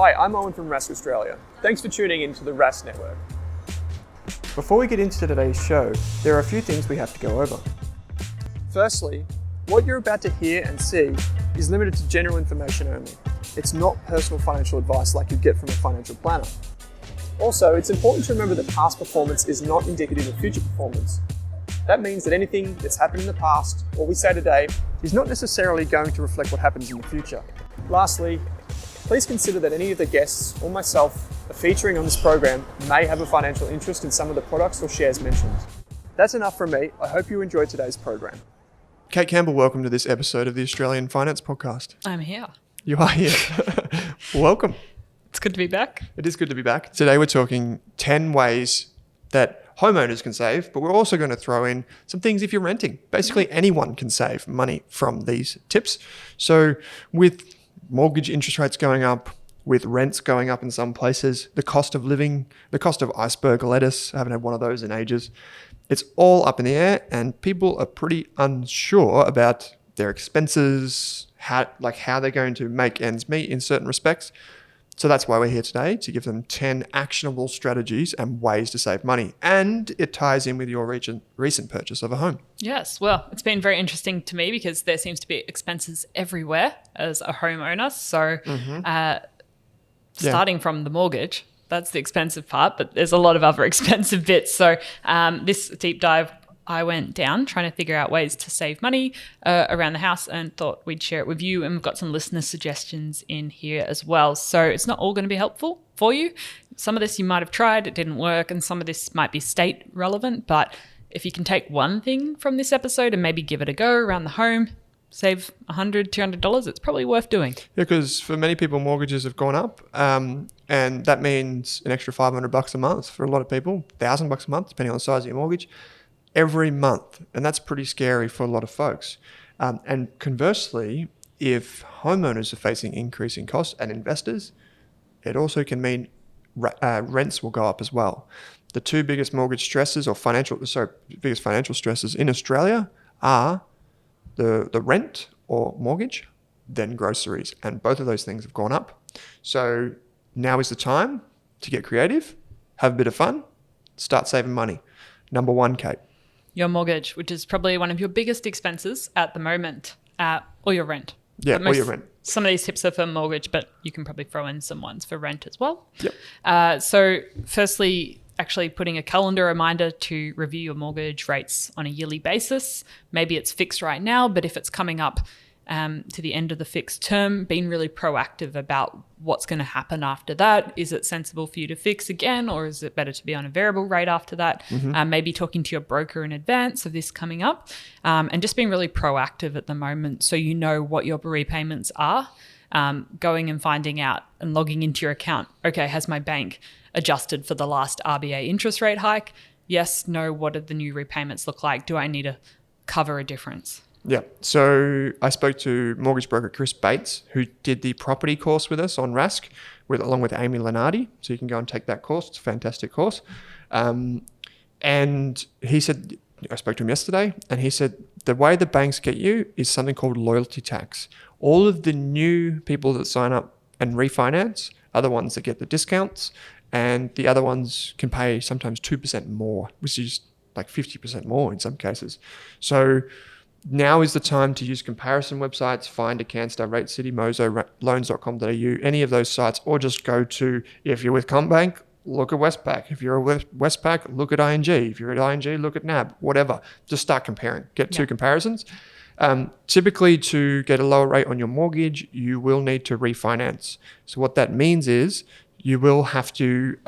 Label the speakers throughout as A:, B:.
A: Hi, I'm Owen from Rask Australia. Thanks for tuning in to the Rask Network. Before we get into today's show, there are a few things we have to go over. Firstly, what you're about to hear and see is limited to general information only. It's not personal financial advice like you'd get from a financial planner. Also, it's important to remember that past performance is not indicative of future performance. That means that anything that's happened in the past, or we say today, is not necessarily going to reflect what happens in the future. Lastly, please consider that any of the guests or myself are featuring on this program may have a financial interest in some of the products or shares mentioned. That's enough from me. I hope you enjoyed today's program. Kate Campbell, welcome to this episode of the Australian Finance Podcast.
B: I'm here.
A: You are here. Welcome.
B: It's good to be back.
A: It is good to be back. Today we're talking 10 ways that homeowners can save, but we're also going to throw in some things if you're renting. Basically, anyone can save money from these tips. So with mortgage interest rates going up, with rents going up in some places, the cost of living, the cost of iceberg lettuce, I haven't had one of those in ages. It's all up in the air and people are pretty unsure about their expenses, how they're going to make ends meet in certain respects. So that's why we're here today, to give them 10 actionable strategies and ways to save money. And it ties in with your recent purchase of a home.
B: Yes. Well, it's been very interesting to me because there seems to be expenses everywhere as a homeowner. So starting from the mortgage, that's the expensive part, but there's a lot of other expensive bits. So this deep dive, I went down trying to figure out ways to save money around the house and thought we'd share it with you. And we've got some listener suggestions in here as well. So it's not all going to be helpful for you. Some of this you might have tried, it didn't work. And some of this might be state relevant. But if you can take one thing from this episode and maybe give it a go around the home, save $100, $200, it's probably worth doing.
A: Yeah, because for many people, mortgages have gone up. And that means an extra $500 a month for a lot of people, $1,000 a month, depending on the size of your mortgage, every month. And that's pretty scary for a lot of folks. And conversely, if homeowners are facing increasing costs and investors, it also can mean rents will go up as well. The two biggest mortgage stresses biggest financial stresses in Australia are the rent or mortgage, then groceries. And both of those things have gone up. So now is the time to get creative, have a bit of fun, start saving money. Number one, Kate.
B: Your mortgage, which is probably one of your biggest expenses at the moment, or your rent.
A: Yeah, or your rent.
B: Some of these tips are for mortgage, but you can probably throw in some ones for rent as well.
A: Yep.
B: So firstly, actually putting a calendar reminder to review your mortgage rates on a yearly basis. Maybe it's fixed right now, but if it's coming up to the end of the fixed term, being really proactive about what's going to happen after that. Is it sensible for you to fix again, or is it better to be on a variable rate after that? Maybe talking to your broker in advance of this coming up, and just being really proactive at the moment so you know what your repayments are. Going and finding out and logging into your account. Okay, has my bank adjusted for the last RBA interest rate hike? Yes, no, what do the new repayments look like? Do I need to cover a difference?
A: Yeah. So I spoke to mortgage broker Chris Bates, who did the property course with us on Rask, along with Amy Lenardi. So you can go and take that course. It's a fantastic course. And he said, I spoke to him yesterday, and he said the way the banks get you is something called loyalty tax. All of the new people that sign up and refinance are the ones that get the discounts, and the other ones can pay sometimes 2% more, which is like 50% more in some cases. So now is the time to use comparison websites, find a Canstar, Rate City, Mozo, loans.com.au, any of those sites, or just go to, if you're with CommBank, look at Westpac. If you're with Westpac, look at ING. If you're at ING, look at NAB, whatever. Just start comparing. Get two comparisons. Typically, to get a lower rate on your mortgage, you will need to refinance. So what that means is you will have to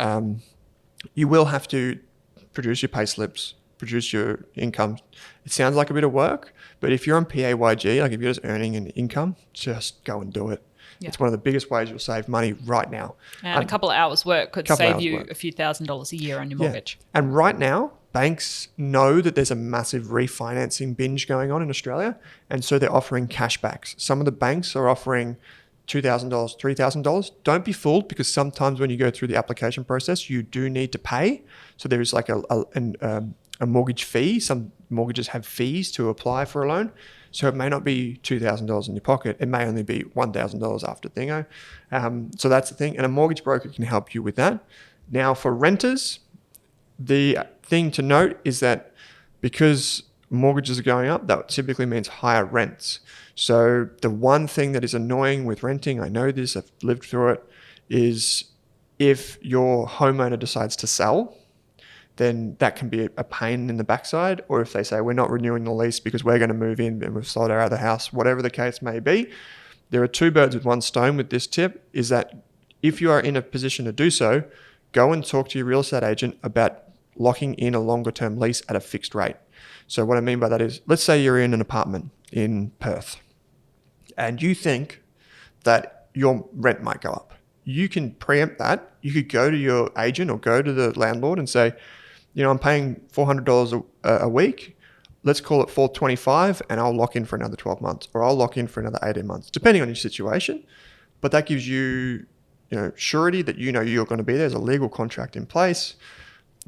A: produce your pay slips, produce your income. It sounds like a bit of work, but if you're on PAYG, like if you're just earning an income, just go and do it. Yeah. It's one of the biggest ways you'll save money right now.
B: And a couple of hours work could save you a few $1,000s a year on your mortgage.
A: Yeah. And right now, banks know that there's a massive refinancing binge going on in Australia, and so they're offering cashbacks. Some of the banks are offering $2,000, $3,000. Don't be fooled, because sometimes when you go through the application process, you do need to pay. So there is like a a mortgage fee. Some mortgages have fees to apply for a loan. So it may not be $2,000 in your pocket. It may only be $1,000 after thingo. So that's the thing. And a mortgage broker can help you with that. Now for renters, the thing to note is that because mortgages are going up, that typically means higher rents. So the one thing that is annoying with renting, I know this, I've lived through it, is if your homeowner decides to sell, then that can be a pain in the backside. Or if they say, we're not renewing the lease because we're going to move in and we've sold our other house, whatever the case may be. There are two birds with one stone with this tip, is that if you are in a position to do so, go and talk to your real estate agent about locking in a longer term lease at a fixed rate. So what I mean by that is, let's say you're in an apartment in Perth and you think that your rent might go up. You can preempt that. You could go to your agent or go to the landlord and say, I'm paying $400 a week. Let's call it $425 and I'll lock in for another 12 months or I'll lock in for another 18 months, depending on your situation. But that gives you, surety that you're going to be there. There's a legal contract in place.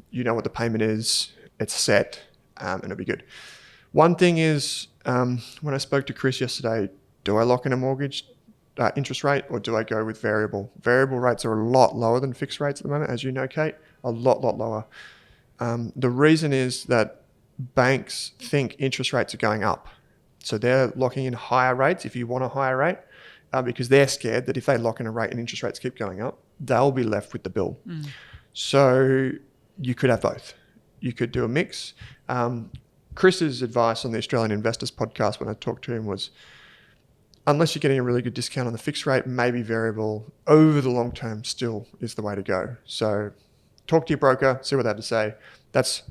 A: You know what the payment is. It's set and it'll be good. One thing is, when I spoke to Chris yesterday, do I lock in a mortgage interest rate or do I go with variable? Variable rates are a lot lower than fixed rates at the moment, as you know, Kate, a lot lower. The reason is that banks think interest rates are going up. So they're locking in higher rates if you want a higher rate, because they're scared that if they lock in a rate and interest rates keep going up, they'll be left with the bill. So you could have both. You could do a mix. Chris's advice on the Australian Investors podcast when I talked to him was, unless you're getting a really good discount on the fixed rate, maybe variable over the long term still is the way to go. So talk to your broker, see what they have to say. That's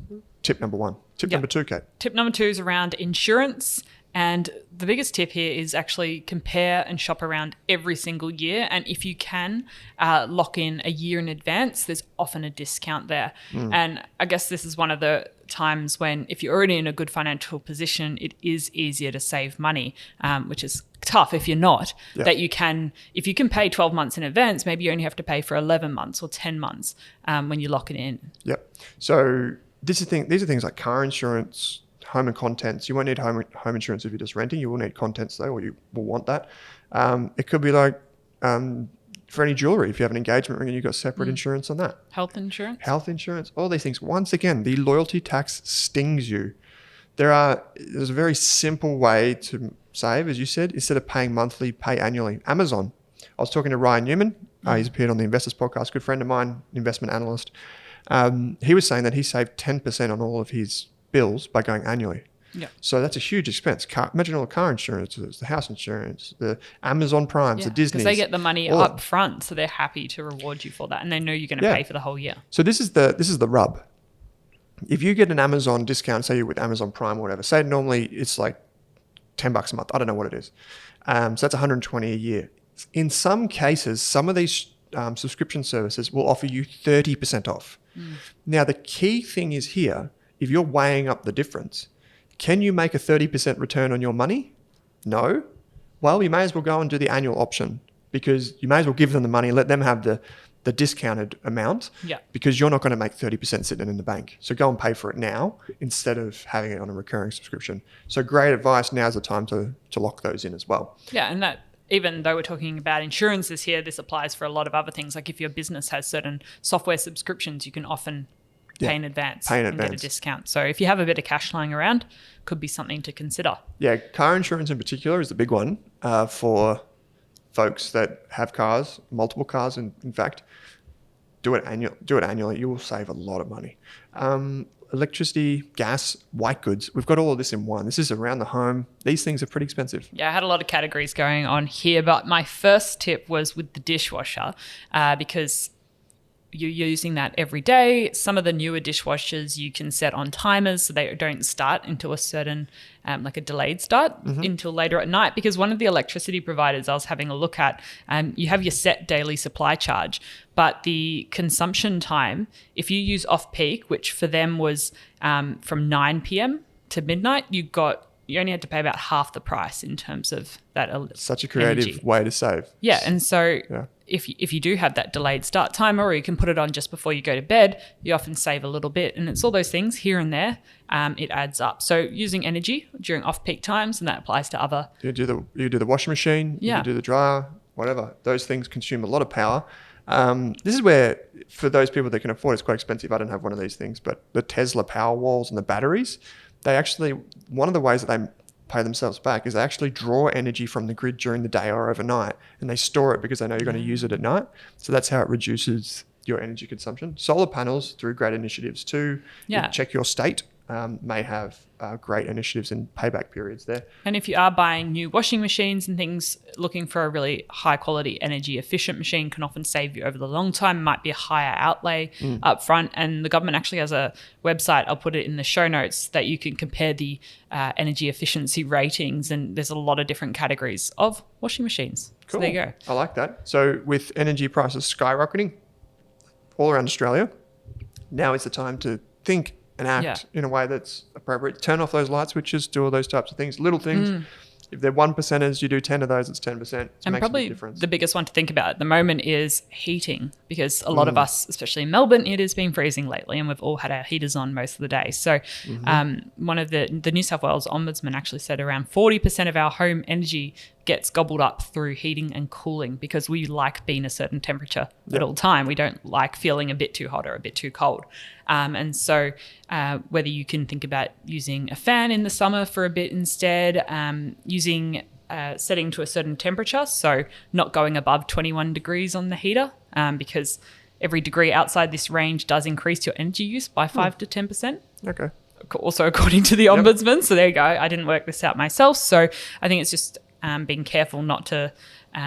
A: tip number one. Tip number two, Kate.
B: Tip number two is around insurance. And the biggest tip here is actually compare and shop around every single year. And if you can lock in a year in advance, there's often a discount there. And I guess this is one of the times when if you're already in a good financial position, it is easier to save money, which is tough if you're not. That you can, if you can pay 12 months in advance, maybe you only have to pay for 11 months or 10 months when you lock it in.
A: So these are things like car insurance, home and contents. You won't need home insurance if you're just renting. You will need contents though, or you will want that. It could be like for any jewelry, if you have an engagement ring and you've got separate insurance on that.
B: Health insurance,
A: all these things. Once again, the loyalty tax stings you. There's a very simple way to save, as you said. Instead of paying monthly, pay annually. Amazon. I was talking to Ryan Newman. He's appeared on the Investors podcast, good friend of mine, investment analyst. He was saying that he saved 10% on all of his bills by going annually. So that's a huge expense. Imagine all the car insurances, the house insurance, the Amazon Primes, the Disneys.
B: Because they get the money up front, so they're happy to reward you for that, and they know you're going to pay for the whole year. So
A: this is the rub. If you get an Amazon discount, say you're with Amazon Prime or whatever, say normally it's like $10 a month. I don't know what it is. So that's $120 a year. In some cases, some of these subscription services will offer you 30% off. Now, the key thing is here, if you're weighing up the difference, can you make a 30% return on your money? No. Well, you may as well go and do the annual option, because you may as well give them the money, let them have the discounted amount, because you're not going to make 30% sitting in the bank. So go and pay for it now instead of having it on a recurring subscription. So great advice. Now's the time to lock those in as well.
B: Yeah, and that, even though we're talking about insurances here, this applies for a lot of other things. Like if your business has certain software subscriptions, you can often pay in advance and get a discount. So if you have a bit of cash lying around, could be something to consider. Yeah,
A: car insurance in particular is the big one for folks that have cars, multiple cars in fact. Do it annually. You will save a lot of money. Electricity, gas, white goods. We've got all of this in one. This is around the home. These things are pretty expensive.
B: Yeah, I had a lot of categories going on here, but my first tip was with the dishwasher because you're using that every day. Some of the newer dishwashers you can set on timers so they don't start until a certain, like a delayed start until later at night. Because one of the electricity providers I was having a look at, you have your set daily supply charge, but the consumption time, if you use off-peak, which for them was from 9 p.m. to midnight, you only had to pay about half the price in terms of that.
A: Such a creative way to save.
B: Yeah, and so if you do have that delayed start timer, or you can put it on just before you go to bed, you often save a little bit. And it's all those things here and there. It adds up. So using energy during off-peak times, and that applies to other.
C: You do the washing machine,
B: Yeah.
C: you do the dryer, whatever. Those things consume a lot of power. This is where, for those people that can afford, it's quite expensive. I don't have one of these things, but the Tesla power walls and the batteries, they actually, one of the ways that they pay themselves back is they actually draw energy from the grid during the day or overnight, and they store it because they know you're going to use it at night. So that's how it reduces your energy consumption. Solar panels, through great initiatives too.
B: Yeah.
C: Check your state. May have great initiatives and payback periods there.
B: And if you are buying new washing machines and things, looking for a really high quality energy efficient machine can often save you over the long time. Might be a higher outlay up front. And the government actually has a website, I'll put it in the show notes, that you can compare the energy efficiency ratings. And there's a lot of different categories of washing machines.
C: Cool.
B: So there you go.
C: I like that. So with energy prices skyrocketing all around Australia, now is the time to think and act in a way that's appropriate. Turn off those light switches, do all those types of things, little things. If they're 1%ers, you do 10 of those, it's 10%. It
B: And
C: makes
B: probably
C: a big difference.
B: the biggest one to think about at the moment is heating, because a lot of us, especially in Melbourne, it has been freezing lately and we've all had our heaters on most of the day. So one of the New South Wales Ombudsman actually said around 40% of our home energy gets gobbled up through heating and cooling, because we like being a certain temperature at all time. We don't like feeling a bit too hot or a bit too cold. And so whether you can think about using a fan in the summer for a bit instead, using setting to a certain temperature, so not going above 21 degrees on the heater, because every degree outside this range does increase your energy use by 5 to 10%.
C: Okay.
B: Also according to the Ombudsman. So there you go. I didn't work this out myself. So I think it's just being careful not to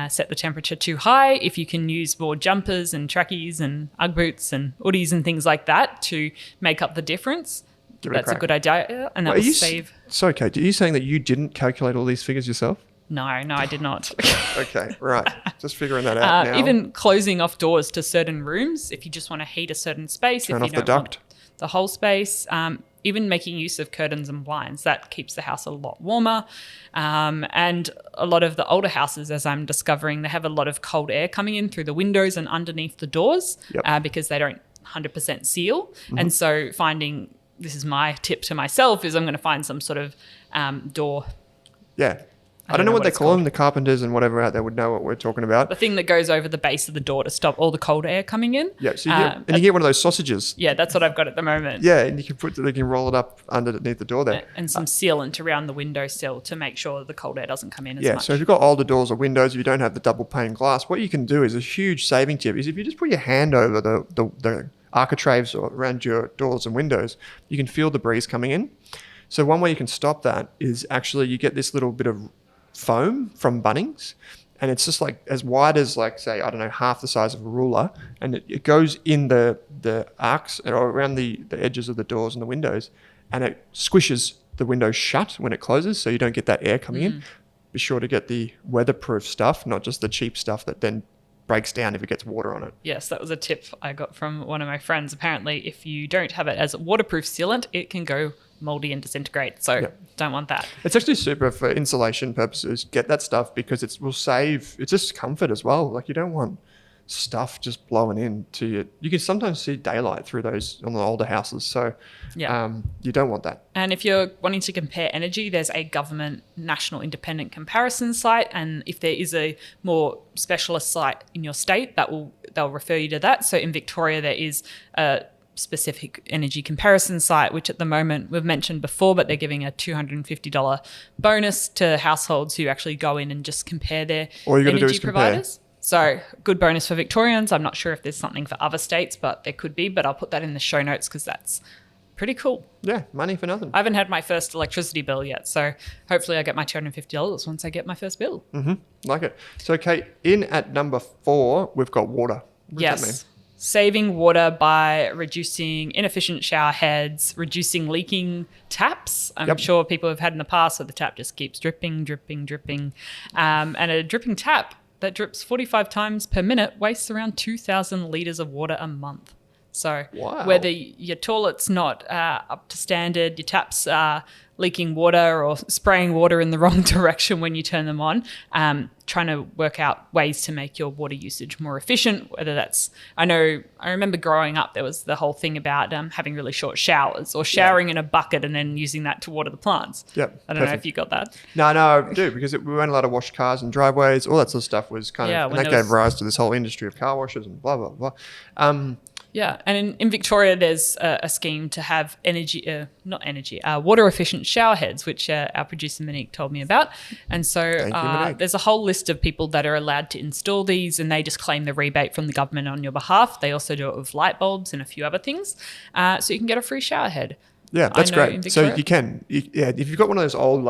B: set the temperature too high. If you can use more jumpers and trackies and Ugg boots and hoodies and things like that to make up the difference, that's a good idea. And that will save.
C: So, Kate, are you saying that you didn't calculate all these figures yourself?
B: No, I did not.
C: Okay, right. Just figuring that out now.
B: Even closing off doors to certain rooms, if you just want to heat a certain space.
C: Turn
B: if
C: off
B: you
C: the
B: don't want
C: duct.
B: the whole space, even making use of curtains and blinds, that keeps the house a lot warmer. And a lot of the older houses, as I'm discovering, they have a lot of cold air coming in through the windows and underneath the doors because they don't 100% seal. And so finding, this is my tip to myself, is I'm going to find some sort of door.
C: Yeah. I don't know what they call them. The carpenters and whatever out there would know what we're talking about.
B: The thing that goes over the base of the door to stop all the cold air coming in.
C: Yeah, so you get one of those sausages.
B: Yeah, that's what I've got at the moment.
C: Yeah, and they can roll it up underneath the door there.
B: And some sealant around the windowsill to make sure the cold air doesn't come in as much.
C: Yeah, so if you've got older doors or windows, if you don't have the double pane glass, what you can do is a huge saving tip is if you just put your hand over the architraves or around your doors and windows, you can feel the breeze coming in. So one way you can stop that is actually you get this little bit of foam from Bunnings, and it's just like as wide as, like, say, I don't know, half the size of a ruler, and it goes in the arcs or around the edges of the doors and the windows, and it squishes the windows shut when it closes, so you don't get that air coming in. Be sure to get the weatherproof stuff, not just the cheap stuff that then breaks down if it gets water on it.
B: Yes, that was a tip I got from one of my friends. Apparently, if you don't have it as a waterproof sealant, it can go moldy and disintegrate. So don't want that.
C: It's actually super for insulation purposes. Get that stuff because it will save. It's just comfort as well. Like, you don't want stuff just blowing in to you. You can sometimes see daylight through those on the older houses. So you don't want that.
B: And if you're wanting to compare energy, there's a government national independent comparison site. And if there is a more specialist site in your state, they'll refer you to that. So in Victoria, there is a specific energy comparison site, which at the moment we've mentioned before, but they're giving a $250 bonus to households who actually go in and just compare their energy providers. So good bonus for Victorians. I'm not sure if there's something for other states, but there could be, but I'll put that in the show notes because that's pretty cool.
C: Yeah, money for nothing.
B: I haven't had my first electricity bill yet, so hopefully I get my $250 once I get my first bill.
C: Like it. So, Kate, in at number 4, we've got water. What does that mean?
B: Saving water by reducing inefficient shower heads, reducing leaking taps. I'm sure people have had in the past where the tap just keeps dripping, dripping, dripping. And a dripping tap that drips 45 times per minute wastes around 2,000 litres of water a month. So
C: Wow.
B: whether your toilet's not up to standard, your taps are leaking water or spraying water in the wrong direction when you turn them on, trying to work out ways to make your water usage more efficient, whether that's, I remember growing up, there was the whole thing about having really short showers or showering in a bucket and then using that to water the plants.
C: Yep.
B: I don't know if you got that.
C: No, I do, because we weren't allowed to wash cars and driveways. All that sort of stuff was kind of, and that gave rise to this whole industry of car washers and blah, blah, blah.
B: Yeah, and in Victoria, there's a scheme to have water efficient shower heads, which our producer Monique told me about. And so there's a whole list of people that are allowed to install these, and they just claim the rebate from the government on your behalf. They also do it with light bulbs and a few other things, so you can get a free shower head.
C: Yeah, that's great. So you can, if you've got one of those old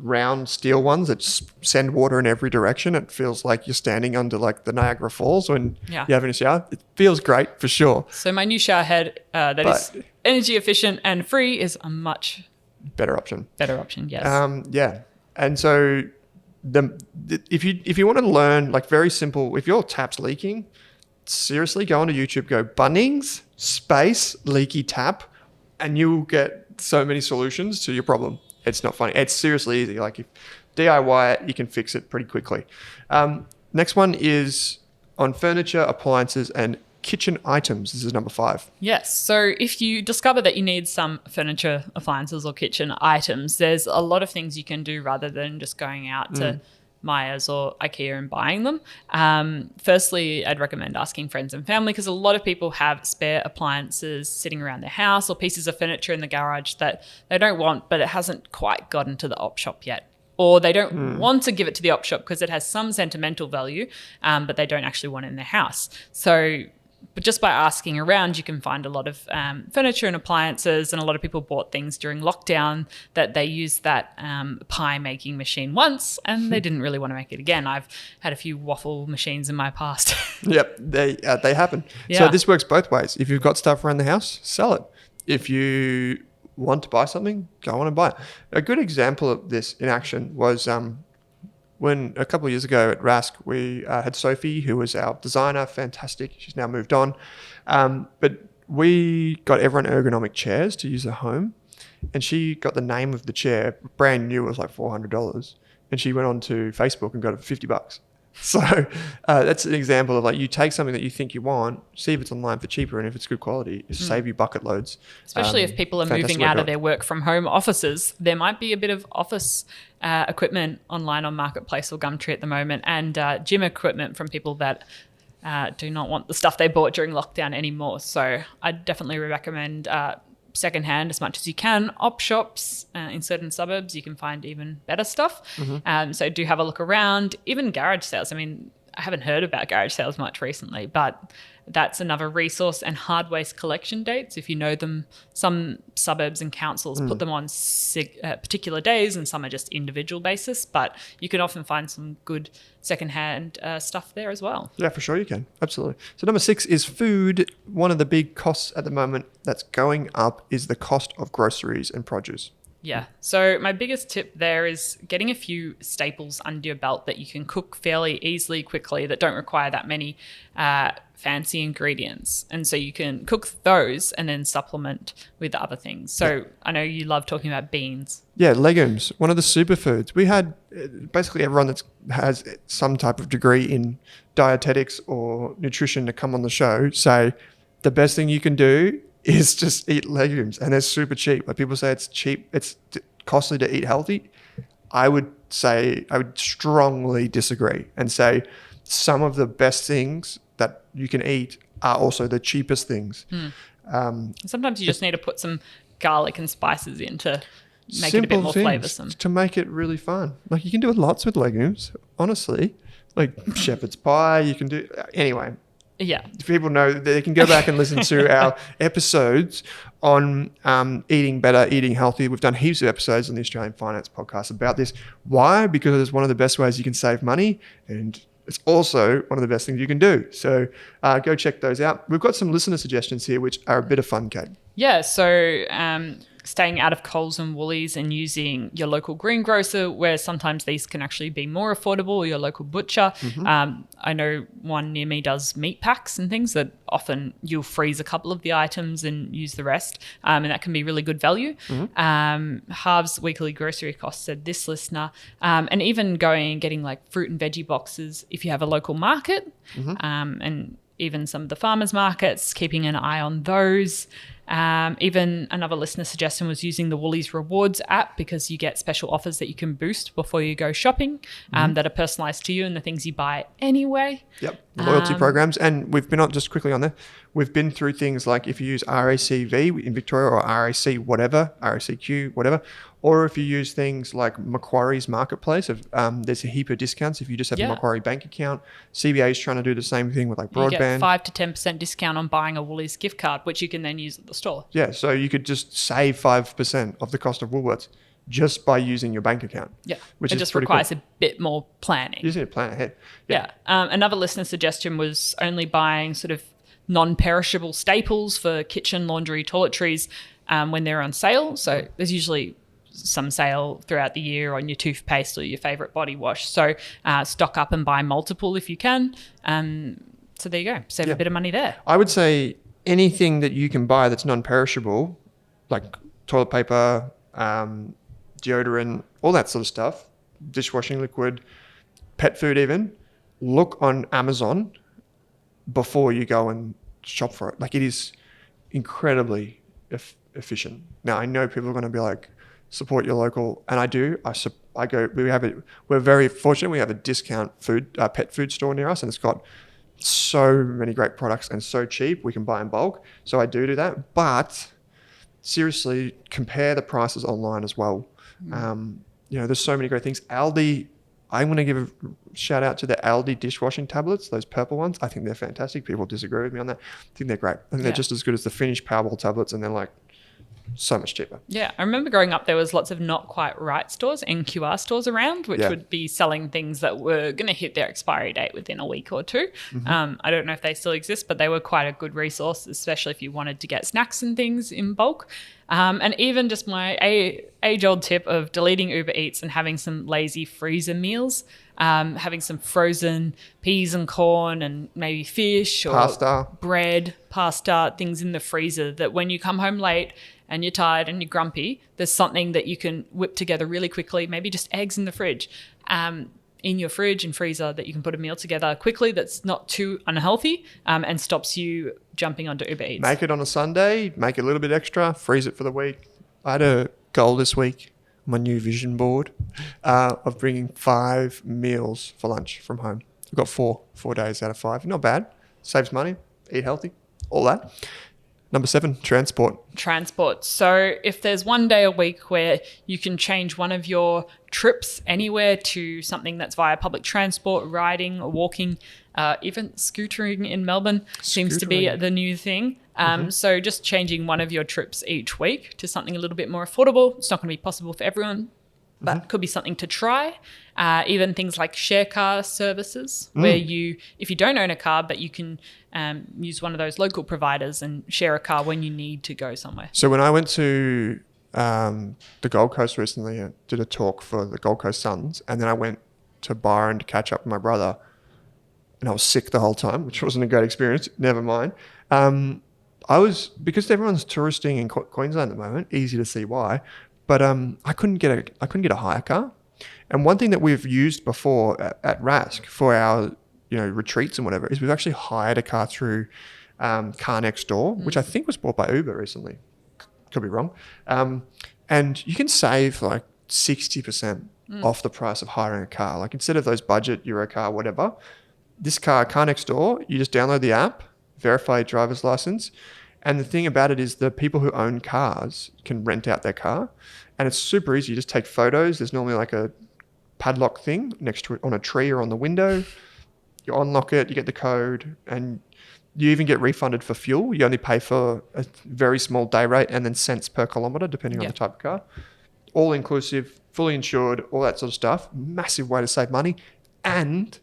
C: round steel ones that send water in every direction, it feels like you're standing under the Niagara Falls when you're having a shower. It feels great for sure.
B: So my new shower head that is energy efficient and free is a much
C: better option.
B: Yes.
C: Yeah. And so if you want to learn very simple, if your tap's leaking, seriously go onto YouTube, go Bunnings space leaky tap, and you'll get so many solutions to your problem. It's not funny. It's seriously easy. If DIY it, you can fix it pretty quickly. Next one is on furniture, appliances, and kitchen items. This is number 5.
B: Yes. So if you discover that you need some furniture, appliances, or kitchen items, there's a lot of things you can do rather than just going out to Myers or IKEA and buying them. Firstly, I'd recommend asking friends and family, because a lot of people have spare appliances sitting around their house or pieces of furniture in the garage that they don't want, but it hasn't quite gotten to the op shop yet. Or they don't want to give it to the op shop because it has some sentimental value, but they don't actually want it in their house. But just by asking around, you can find a lot of furniture and appliances, and a lot of people bought things during lockdown that they used that pie making machine once and they didn't really want to make it again. I've had a few waffle machines in my past.
C: Yep, they happen.
B: Yeah.
C: So this works both ways. If you've got stuff around the house, sell it. If you want to buy something, go on and buy it. A good example of this in action was when a couple of years ago at Rask, we had Sophie, who was our designer, fantastic. She's now moved on. But we got everyone ergonomic chairs to use at home. And she got the name of the chair, brand new, it was $400. And she went on to Facebook and got it for $50. So that's an example of you take something that you think you want, see if it's online for cheaper, and if it's good quality, it'll save you bucket loads.
B: Especially if people are moving out of their work from home offices, there might be a bit of office equipment online on Marketplace or Gumtree at the moment, and gym equipment from people that do not want the stuff they bought during lockdown anymore. So I'd definitely recommend secondhand as much as you can. Op shops in certain suburbs, you can find even better stuff. So do have a look around. Even garage sales. I mean, I haven't heard about garage sales much recently, but that's another resource. And hard waste collection dates, if you know them, some suburbs and councils put them on particular days, and some are just individual basis, but you can often find some good secondhand stuff there as well.
C: Yeah, for sure you can. Absolutely. So number 6 is food. One of the big costs at the moment that's going up is the cost of groceries and produce.
B: Yeah. So my biggest tip there is getting a few staples under your belt that you can cook fairly easily, quickly, that don't require that many fancy ingredients. And so you can cook those and then supplement with other things. So I know you love talking about beans.
C: Yeah, legumes, one of the superfoods. We had basically everyone that has some type of degree in dietetics or nutrition to come on the show say the best thing you can do is just eat legumes, and they're super cheap. People say it's cheap, it's costly to eat healthy. I would strongly disagree and say some of the best things that you can eat are also the cheapest things.
B: Sometimes you just need to put some garlic and spices in to make it a bit more flavoursome.
C: To make it really fun. You can do lots with legumes, honestly. Shepherd's pie, you can do... Anyway.
B: Yeah.
C: If people know, they can go back and listen to our episodes on eating better, eating healthy. We've done heaps of episodes on the Australian Finance Podcast about this. Why? Because it's one of the best ways you can save money, and it's also one of the best things you can do. So go check those out. We've got some listener suggestions here, which are a bit of fun, Kate.
B: Yeah, so staying out of Coles and Woolies and using your local greengrocer, where sometimes these can actually be more affordable, or your local butcher. I know one near me does meat packs and things that often you'll freeze a couple of the items and use the rest, and that can be really good value. Halves weekly grocery costs, said this listener, and even going and getting like fruit and veggie boxes if you have a local market, and even some of the farmers markets, keeping an eye on those. Even another listener suggestion was using the Woolies Rewards app, because you get special offers that you can boost before you go shopping, that are personalised to you and the things you buy anyway.
C: Yep, loyalty programs. And we've been on, just quickly on there, we've been through things like if you use RACV in Victoria, or RAC whatever, RACQ, whatever, or if you use things like Macquarie's Marketplace, there's a heap of discounts if you just have a Macquarie bank account. CBA is trying to do the same thing with like broadband.
B: You get 5 to 10% discount on buying a Woolies gift card, which you can then use at the store.
C: Yeah, so you could just save 5% of the cost of Woolworths just by using your bank account.
B: Yeah,
C: which
B: it
C: is
B: just
C: pretty
B: requires
C: cool.
B: a bit more planning.
C: You just need to plan ahead.
B: Yeah. Another listener suggestion was only buying sort of non-perishable staples for kitchen, laundry, toiletries when they're on sale. So there's usually some sale throughout the year on your toothpaste or your favorite body wash. So stock up and buy multiple if you can. So there you go. Save a bit of money there.
C: I would say anything that you can buy that's non-perishable, like toilet paper, deodorant, all that sort of stuff, dishwashing liquid, pet food even, look on Amazon before you go and shop for it. Like, it is incredibly efficient. Now, I know people are going to be like, support your local, and I do. I go. We're very fortunate. We have a discount pet food store near us, and it's got so many great products and so cheap. We can buy in bulk. So I do that. But seriously, compare the prices online as well. There's so many great things. Aldi. I'm going to give a shout out to the Aldi dishwashing tablets, those purple ones. I think they're fantastic. People disagree with me on that. I think they're great. I think they're just as good as the Finnish Powerball tablets, and they're like so much cheaper.
B: Yeah, I remember growing up, there was lots of not quite right stores, NQR stores around, which would be selling things that were going to hit their expiry date within a week or two. I don't know if they still exist, but they were quite a good resource, especially if you wanted to get snacks and things in bulk. And even just my age-old tip of deleting Uber Eats and having some lazy freezer meals, having some frozen peas and corn and maybe fish or bread, pasta, things in the freezer that when you come home late and you're tired and you're grumpy, there's something that you can whip together really quickly, maybe just eggs in the fridge, in your fridge and freezer, that you can put a meal together quickly that's not too unhealthy, and stops you jumping onto Uber Eats.
C: Make it on a Sunday, make it a little bit extra, freeze it for the week. I had a goal this week, my new vision board, of bringing 5 meals for lunch from home. I've got 4 days out of 5. Not bad. Saves money, eat healthy, all that. Number 7, transport.
B: So if there's one day a week where you can change one of your trips anywhere to something that's via public transport, riding or walking, even scootering in Melbourne seems to be the new thing. So just changing one of your trips each week to something a little bit more affordable. It's not going to be possible for everyone, but could be something to try. Even things like share car services, where if you don't own a car, but you can use one of those local providers and share a car when you need to go somewhere.
C: So when I went to the Gold Coast recently, I did a talk for the Gold Coast Suns, and then I went to Byron to catch up with my brother, and I was sick the whole time, which wasn't a great experience. Never mind. Because everyone's touristing in Queensland at the moment, easy to see why. But I couldn't get a hire car. And one thing that we've used before at Rask for our retreats and whatever is we've actually hired a car through Car Next Door, which I think was bought by Uber recently. Could be wrong. And you can save like 60% off the price of hiring a car. Like, instead of those budget Euro car, whatever, this Car Next Door, you just download the app, verify your driver's license. And the thing about it is the people who own cars can rent out their car, and it's super easy. You just take photos. There's normally like a padlock thing next to it on a tree or on the window. You unlock it, you get the code, and you even get refunded for fuel. You only pay for a very small day rate and then cents per kilometre, depending on the type of car. All inclusive, fully insured, all that sort of stuff. Massive way to save money. And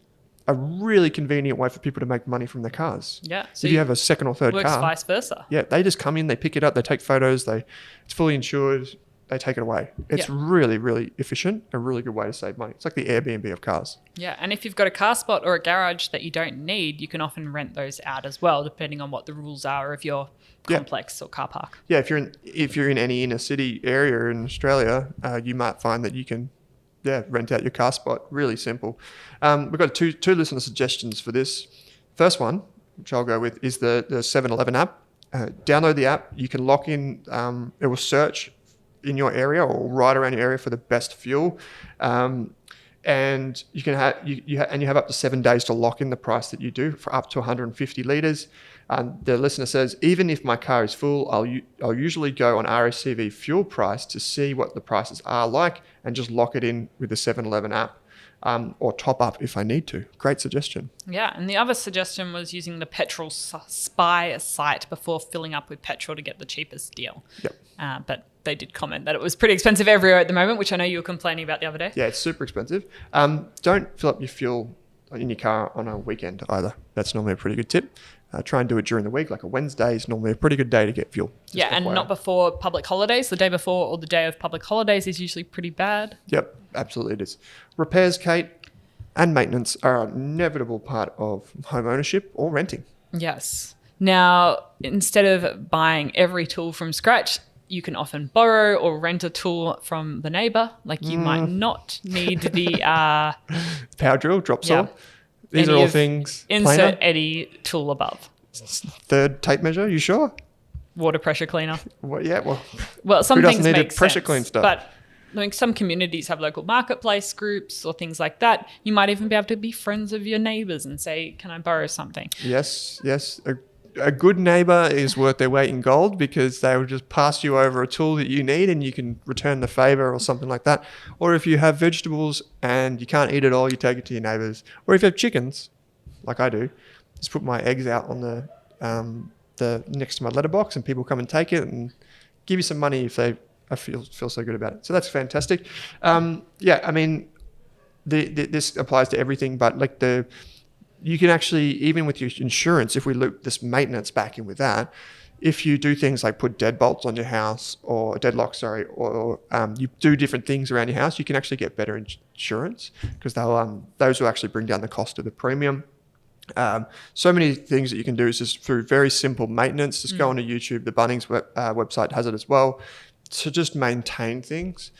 C: a really convenient way for people to make money from their cars.
B: Yeah. So
C: If you have a second or third
B: works
C: car,
B: vice versa.
C: yeah, they just come in, they pick it up, they take photos, it's fully insured, they take it away. It's really, really efficient, a really good way to save money. It's like the Airbnb of cars.
B: Yeah, and if you've got a car spot or a garage that you don't need, you can often rent those out as well, depending on what the rules are of your complex or car park.
C: Yeah, if you're in any inner city area in Australia, you might find that you can rent out your car spot. Really simple. We've got two listener suggestions for this. First one, which I'll go with, is the 7-Eleven app. Download the app. You can lock in. It will search in your area or right around your area for the best fuel, and you can have up to 7 days to lock in the price that you do for up to 150 litres. The listener says, even if my car is full, I'll usually go on RSCV fuel price to see what the prices are like and just lock it in with the 7-Eleven app, or top up if I need to. Great suggestion.
B: Yeah, and the other suggestion was using the petrol spy site before filling up with petrol to get the cheapest deal.
C: Yep.
B: But they did comment that it was pretty expensive everywhere at the moment, which I know you were complaining about the other day.
C: Yeah, it's super expensive. Don't fill up your fuel in your car on a weekend either. That's normally a pretty good tip. Try and do it during the week. Like a Wednesday is normally a pretty good day to get fuel.
B: Yeah, and not before public holidays. The day before or the day of public holidays is usually pretty bad.
C: Yep, absolutely it is. Repairs, Kate, and maintenance are an inevitable part of home ownership or renting.
B: Yes. Now, instead of buying every tool from scratch, you can often borrow or rent a tool from the neighbour. Like you might not need the
C: power drill, drop saw. These are all things.
B: Insert any tool above.
C: Third tape measure, you sure?
B: Water pressure cleaner.
C: Well,
B: some
C: who
B: things
C: doesn't need
B: make
C: to pressure
B: sense,
C: clean stuff?
B: But I mean, some communities have local marketplace groups or things like that. You might even be able to be friends of your neighbours and say, "Can I borrow something?"
C: Yes. A good neighbour is worth their weight in gold because they will just pass you over a tool that you need and you can return the favour or something like that. Or if you have vegetables and you can't eat it all, you take it to your neighbours. Or if you have chickens, like I do, just put my eggs out on the next to my letterbox and people come and take it and give you some money if they feel so good about it. So that's fantastic. I mean, this applies to everything, but like you can actually, even with your insurance, if we loop this maintenance back in with that, if you do things like put deadbolts on your house or deadlocks, or you do different things around your house, you can actually get better insurance because those will actually bring down the cost of the premium. So many things that you can do is just through very simple maintenance. Just go onto YouTube. The Bunnings website has it as well. To just maintain things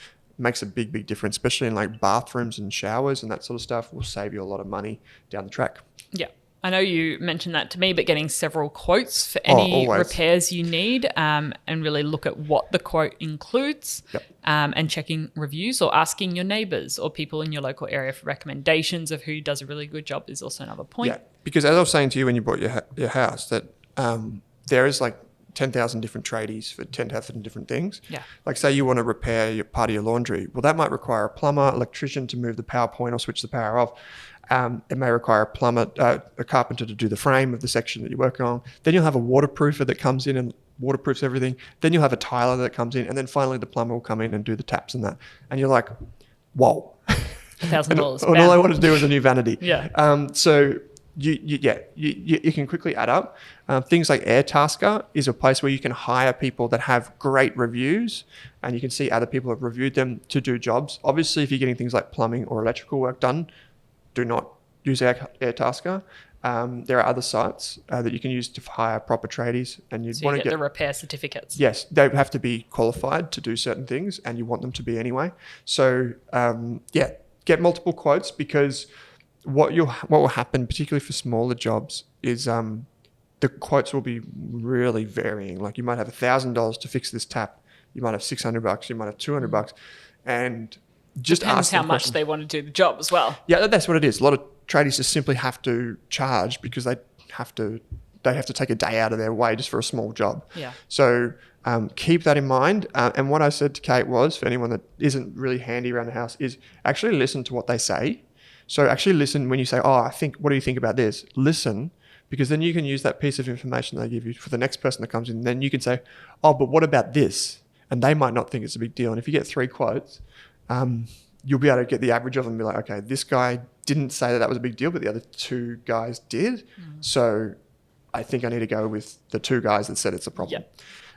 C: makes a big difference, especially in like bathrooms and showers and that sort of stuff. Will save you a lot of money down the track.
B: Yeah. I know you mentioned that to me, but getting several quotes for any repairs you need, and really look at what the quote includes, and checking reviews or asking your neighbours or people in your local area for recommendations of who does a really good job is also another point.
C: Yeah, because as I was saying to you when you bought your house, that there is like 10,000 different tradies for 10,000 different things.
B: Yeah.
C: Like say you want to repair part of your laundry. Well, that might require a plumber, electrician to move the power point or switch the power off. It may require a carpenter to do the frame of the section that you're working on. Then you'll have a waterproofer that comes in and waterproofs everything. Then you'll have a tiler that comes in, and then finally the plumber will come in and do the taps and that. And you're like, whoa.
B: $1,000.
C: And all I wanted to do was a new vanity.
B: Yeah.
C: So you can quickly add up. Things like Airtasker is a place where you can hire people that have great reviews and you can see other people have reviewed them to do jobs. Obviously, if you're getting things like plumbing or electrical work done, do not use Airtasker. There are other sites that you can use to hire proper tradies, and you want to get
B: the repair certificates.
C: Yes, they have to be qualified to do certain things, and you want them to be anyway. So get multiple quotes, because what will happen, particularly for smaller jobs, is the quotes will be really varying. Like you might have $1,000 to fix this tap, you might have $600, you might have $200, and just
B: depends how much they want to do the job as well.
C: Yeah, that's what it is. A lot of tradies just simply have to charge because they have to take a day out of their way just for a small job.
B: Yeah.
C: So keep that in mind. And what I said to Kate was, for anyone that isn't really handy around the house, is actually listen to what they say. So actually listen when you say, what do you think about this? Listen, because then you can use that piece of information they give you for the next person that comes in. Then you can say, but what about this? And they might not think it's a big deal. And if you get 3 quotes, you'll be able to get the average of them and be like, okay, this guy didn't say that was a big deal, but the other two guys did. So I think I need to go with the two guys that said it's a problem.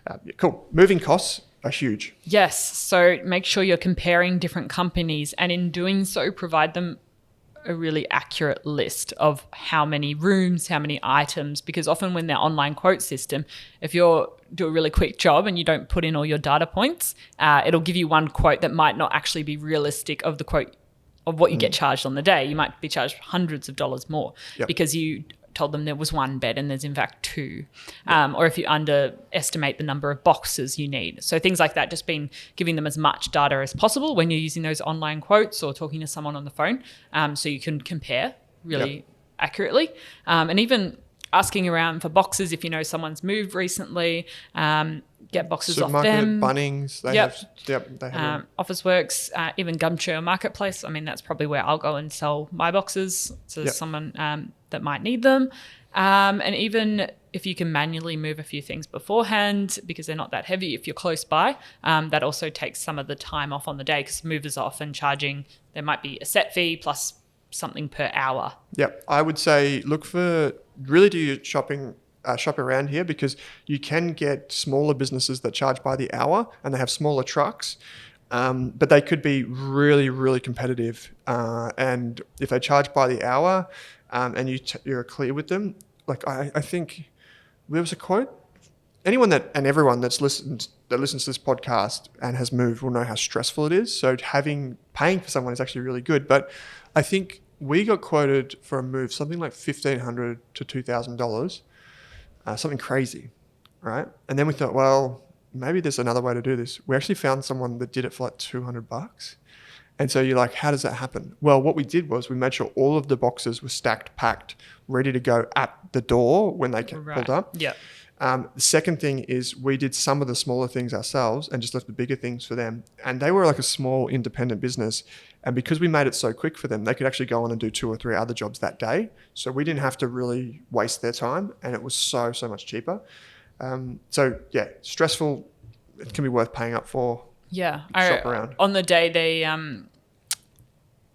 C: Yeah, cool. Moving costs are huge.
B: Yes. So make sure you're comparing different companies, and in doing so, provide them a really accurate list of how many rooms, how many items, because often when they're online quote system, if you do a really quick job and you don't put in all your data points, it'll give you one quote that might not actually be realistic of the quote of what you get charged on the day. You might be charged hundreds of dollars more because you told them there was one bed and there's in fact two, or if you underestimate the number of boxes you need. So things like that, just giving them as much data as possible when you're using those online quotes or talking to someone on the phone, so you can compare really accurately, and even asking around for boxes if you know someone's moved recently. Get boxes off them.
C: Bunnings, they have
B: Officeworks, even Gumtree or Marketplace. I mean, that's probably where I'll go and sell my boxes to someone that might need them. And even if you can manually move a few things beforehand because they're not that heavy, if you're close by, that also takes some of the time off on the day because movers are often charging, there might be a set fee plus something per hour.
C: Yep. I would say really do your shop around here, because you can get smaller businesses that charge by the hour and they have smaller trucks, but they could be really, really competitive. And if they charge by the hour and you're clear with them, like I think there was a quote. Anyone everyone that listens to this podcast and has moved will know how stressful it is. So paying for someone is actually really good. But I think we got quoted for a move something like $1,500 to $2,000. Something crazy, right? And then we thought, well, maybe there's another way to do this. We actually found someone that did it for like $200. And so you're like, how does that happen? Well, what we did was we made sure all of the boxes were stacked, packed, ready to go at the door when they pulled up.
B: Yeah.
C: The second thing is we did some of the smaller things ourselves and just left the bigger things for them. And they were like a small independent business. And because we made it so quick for them, they could actually go on and do 2 or 3 other jobs that day. So we didn't have to really waste their time, and it was so much cheaper. So yeah, stressful. It can be worth paying up for.
B: Yeah.
C: Shop around.
B: On the day they,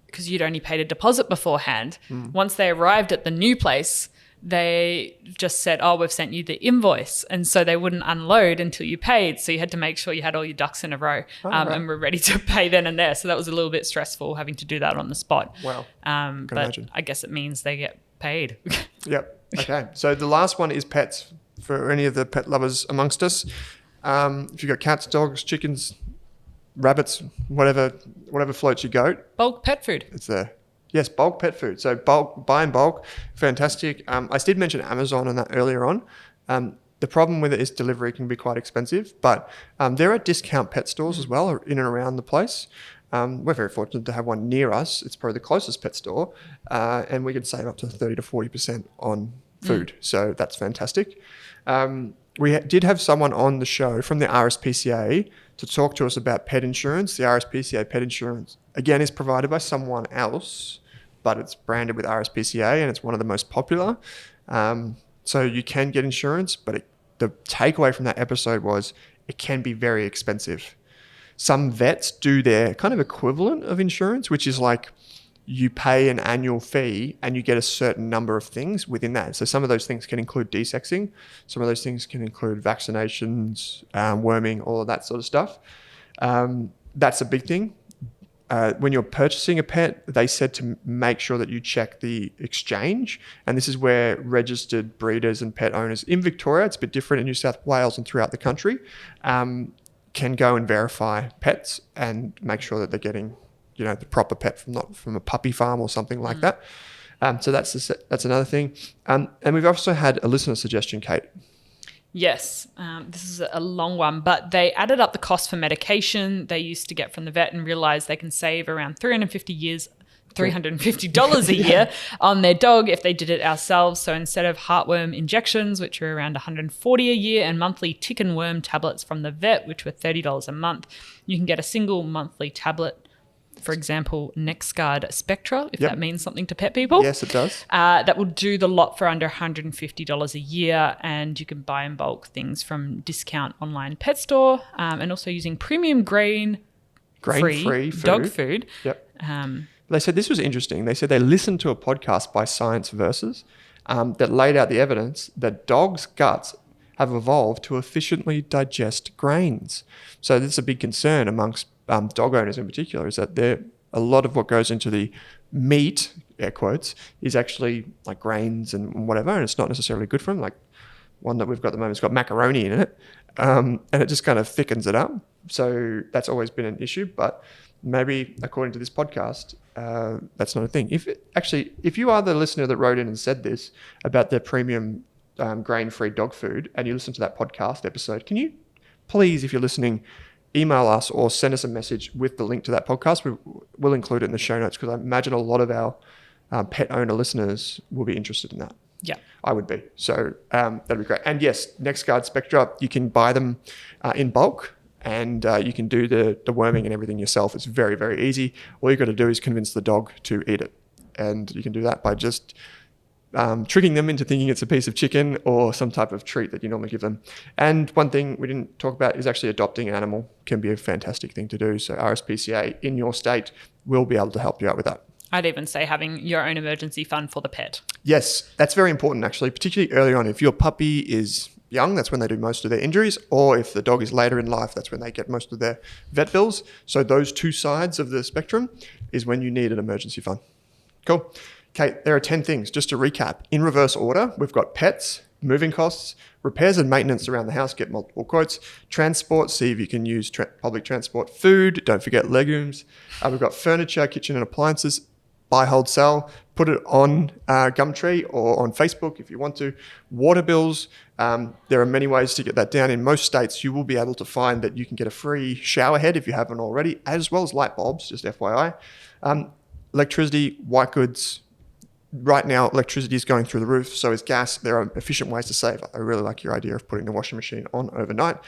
B: because you'd only paid a deposit beforehand, once they arrived at the new place, they just said, oh, we've sent you the invoice. And so they wouldn't unload until you paid. So you had to make sure you had all your ducks in a row and were ready to pay then and there. So that was a little bit stressful having to do that on the spot.
C: Wow.
B: But
C: imagine.
B: I guess it means they get paid.
C: Yep. Okay. So the last one is pets, for any of the pet lovers amongst us. If you've got cats, dogs, chickens, rabbits, whatever floats your goat.
B: Bulk pet food.
C: It's there. Yes, bulk pet food. So buy in bulk, fantastic. I did mention Amazon on that earlier on. The problem with it is delivery can be quite expensive, but there are discount pet stores as well in and around the place. We're very fortunate to have one near us. It's probably the closest pet store, and we can save up to 30 to 40% on food. So that's fantastic. We did have someone on the show from the RSPCA to talk to us about pet insurance. The RSPCA pet insurance, again, is provided by someone else, but it's branded with RSPCA and it's one of the most popular. So you can get insurance, but the takeaway from that episode was it can be very expensive. Some vets do their kind of equivalent of insurance, which is like you pay an annual fee and you get a certain number of things within that. So some of those things can include desexing. Some of those things can include vaccinations, worming, all of that sort of stuff. That's a big thing. When you're purchasing a pet, they said to make sure that you check the exchange. And this is where registered breeders and pet owners in Victoria, it's a bit different in New South Wales and throughout the country, can go and verify pets and make sure that they're getting the proper pet not from a puppy farm or something like that. So that's another thing. And we've also had a listener suggestion, Kate.
B: Yes, this is a long one, but they added up the cost for medication they used to get from the vet and realized they can save around $350 a year on their dog if they did it ourselves. So instead of heartworm injections, which are around $140 a year, and monthly tick and worm tablets from the vet, which were $30 a month, you can get a single monthly tablet. For example, NexGuard Spectra, if that means something to pet people.
C: Yes, it does.
B: That will do the lot for under $150 a year, and you can buy in bulk things from discount online pet store, and also using premium grade
C: grain-free food.
B: dog food.
C: Yep. They said this was interesting. They said they listened to a podcast by Science Versus that laid out the evidence that dogs' guts have evolved to efficiently digest grains. So this is a big concern amongst dog owners in particular, is that a lot of what goes into the meat, air quotes, is actually like grains and whatever, and it's not necessarily good for them. Like one that we've got at the moment has got macaroni in it, and it just kind of thickens it up. So that's always been an issue, but maybe according to this podcast, that's not a thing. If you are the listener that wrote in and said this about the premium grain-free dog food, and you listen to that podcast episode, can you please, if you're listening, email us or send us a message with the link to that podcast? We'll include it in the show notes, because I imagine a lot of our pet owner listeners will be interested in that.
B: Yeah.
C: I would be. So that'd be great. And yes, NextGuard Spectra, you can buy them in bulk, and you can do the worming and everything yourself. It's very, very easy. All you've got to do is convince the dog to eat it. And you can do that by just tricking them into thinking it's a piece of chicken or some type of treat that you normally give them. And one thing we didn't talk about is actually adopting an animal can be a fantastic thing to do. So RSPCA in your state will be able to help you out with that.
B: I'd even say having your own emergency fund for the pet.
C: Yes, that's very important actually, particularly early on. If your puppy is young, that's when they do most of their injuries, or if the dog is later in life, that's when they get most of their vet bills. So those two sides of the spectrum is when you need an emergency fund. Cool. Okay, there are 10 things. Just to recap, in reverse order, we've got pets, moving costs, repairs and maintenance around the house, get multiple quotes, transport, see if you can use public transport, food, don't forget legumes. We've got furniture, kitchen and appliances, buy, hold, sell, put it on Gumtree or on Facebook if you want to. Water bills, there are many ways to get that down. In most states, you will be able to find that you can get a free shower head if you haven't already, as well as light bulbs, just FYI. Electricity, white goods. Right now, electricity is going through the roof, so is gas. There are efficient ways to save. I really like your idea of putting the washing machine on overnight.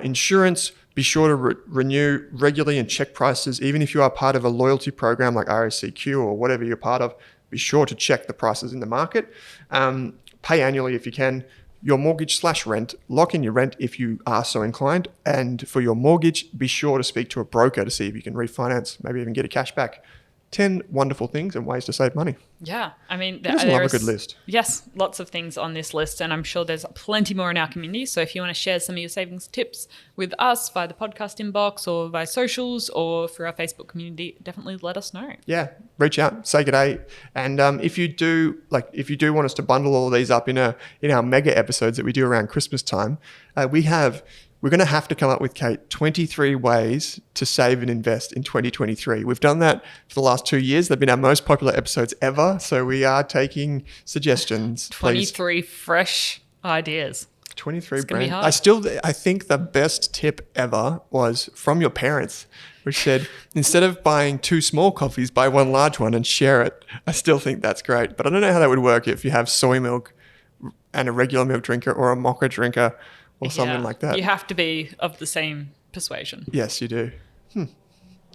C: Insurance, be sure to renew regularly and check prices. Even if you are part of a loyalty program like RSCQ or whatever you're part of, be sure to check the prices in the market. Pay annually if you can. Your mortgage/rent, lock in your rent if you are so inclined. And for your mortgage, be sure to speak to a broker to see if you can refinance, maybe even get a cash back. 10 wonderful things and ways to save money.
B: Yeah, I mean,
C: I love a good list.
B: Yes, lots of things on this list, and I'm sure there's plenty more in our community. So if you want to share some of your savings tips with us via the podcast inbox or via socials or through our Facebook community, definitely let us know.
C: Yeah, reach out, say good day. And if you do want us to bundle all of these up in our mega episodes that we do around Christmas time, we're going to have to come up with, Kate, 23 ways to save and invest in 2023. We've done that for the last 2 years. They've been our most popular episodes ever. So we are taking suggestions.
B: 23 fresh ideas.
C: 23 brand. I think the best tip ever was from your parents, which said, instead of buying 2 small coffees, buy 1 large one and share it. I still think that's great. But I don't know how that would work if you have soy milk and a regular milk drinker or a mocha drinker or something like that.
B: You have to be of the same persuasion.
C: Yes, you do.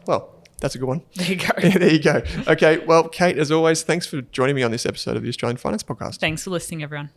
C: Well, that's a good one.
B: There you go.
C: There you go. Okay, well, Kate, as always, thanks for joining me on this episode of the Australian Finance Podcast.
B: Thanks for listening, everyone.